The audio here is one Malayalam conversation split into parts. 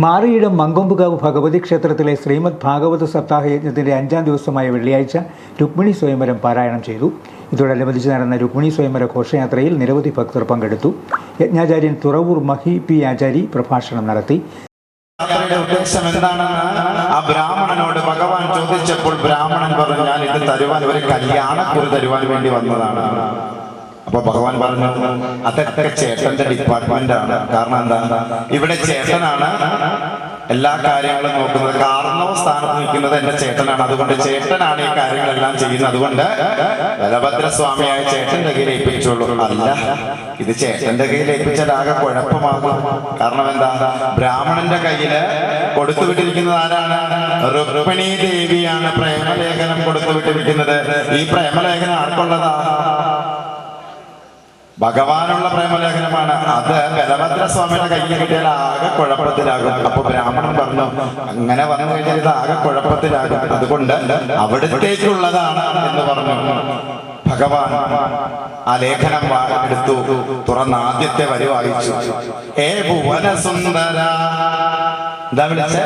മാറിയിടം മങ്കൊമ്പുകാവ് ഭഗവതി ക്ഷേത്രത്തിലെ ശ്രീമദ് ഭാഗവത സപ്താഹ യജ്ഞത്തിൻ്റെ 5ാം ദിവസമായ വെള്ളിയാഴ്ച രുക്മിണി സ്വയംവരം പാരായണം ചെയ്തു. ഇതോടനുബന്ധിച്ച് നടന്ന രുക്മിണി സ്വയംവര ഘോഷയാത്രയിൽ നിരവധി ഭക്തർ പങ്കെടുത്തു. യജ്ഞാചാര്യൻ തുറവൂർ മഹി പി ആചാരി പ്രഭാഷണം നടത്തി. യാത്രയുടെ ഉദ്ദേശം എന്താണെന്ന് ആ ബ്രാഹ്മണനോട് ഭഗവാൻ ചോദിച്ചപ്പോൾ ബ്രാഹ്മണൻ പറഞ്ഞു, ഞാൻ ഇത് തരുവാൻ ഒരു കല്യാണക്കുറി തരുവാൻ വേണ്ടി വന്നതാണ്. അപ്പൊ ഭഗവാൻ പറഞ്ഞു, അതൊക്കെ ചേട്ടന്റെ ഡിപ്പാർട്ട്മെന്റ് ആണ്. കാരണം എന്താ, ഇവിടെ ചേട്ടനാണ് എല്ലാ കാര്യങ്ങളും നോക്കുന്നത്. കാരണവ സ്ഥാനത്ത് നിൽക്കുന്നത് എന്റെ ചേട്ടനാണ്. അതുകൊണ്ട് ചേട്ടനാണ് ഈ കാര്യങ്ങളെല്ലാം ചെയ്യുന്നത്. അതുകൊണ്ട് ബലഭദ്രസ്വാമിയായ ചേട്ടന്റെ കയ്യിൽ ഏൽപ്പിച്ചോളൂ. അല്ല, ഇത് ചേട്ടന്റെ കയ്യിൽ ഏൽപ്പിച്ചാലാകെ കുഴപ്പമാകും. കാരണം എന്താ, ബ്രാഹ്മണന്റെ കയ്യില് കൊടുത്തുവിട്ടിരിക്കുന്നത് ആരാണ്? രുക്മിണി ദേവിയാണ് പ്രേമലേഖനം കൊടുത്തുവിട്ടിരിക്കുന്നത്. ഈ പ്രേമലേഖനം ആർക്കുള്ളതാ? ഭഗവാനുള്ള പ്രേമലേഖനമാണ്. അത് ബലഭദ്രസ്വാമിയുടെ കയ്യിൽ കിട്ടിയാൽ ആകെ കുഴപ്പത്തിലാകും. അപ്പൊ ബ്രാഹ്മണൻ പറഞ്ഞു, അങ്ങനെ വന്നു കഴിഞ്ഞാൽ ഇത് ആകെ കുഴപ്പത്തിലാകും. അതുകൊണ്ട് അവിടത്തേക്കുള്ളതാണ് എന്ന് പറഞ്ഞു. ഭഗവാൻ ആ ലേഖനം എടുത്തു, തുറന്ന് ആദ്യത്തെ വരി വായിച്ചു. ഏ ഭുവന സുന്ദര, എന്താ വിളിച്ച?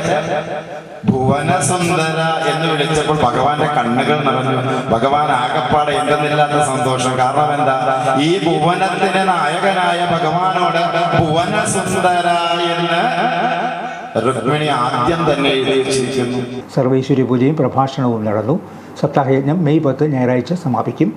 ഭുവന സുന്ദര എന്ന് വിളിച്ചപ്പോൾ ഭഗവാന്റെ കണ്ണുകൾ നിറഞ്ഞു. ഭഗവാൻ ആകപ്പാടെ എന്തെന്നില്ലാത്ത സന്തോഷം. കാരണം എന്താ, ഈ ഭുവനത്തിന് നായകനായ ഭഗവാനോട് ഭുവന സുന്ദര എന്ന് രുക്മിണി ആദ്യം തന്നെ എഴുതി വെച്ചിരിക്കുന്നു. സർവൈശ്വര്യ പൂജയും പ്രഭാഷണവും നടന്നു. സപ്താഹയജ്ഞം മെയ് 10 ഞായറാഴ്ച സമാപിക്കും.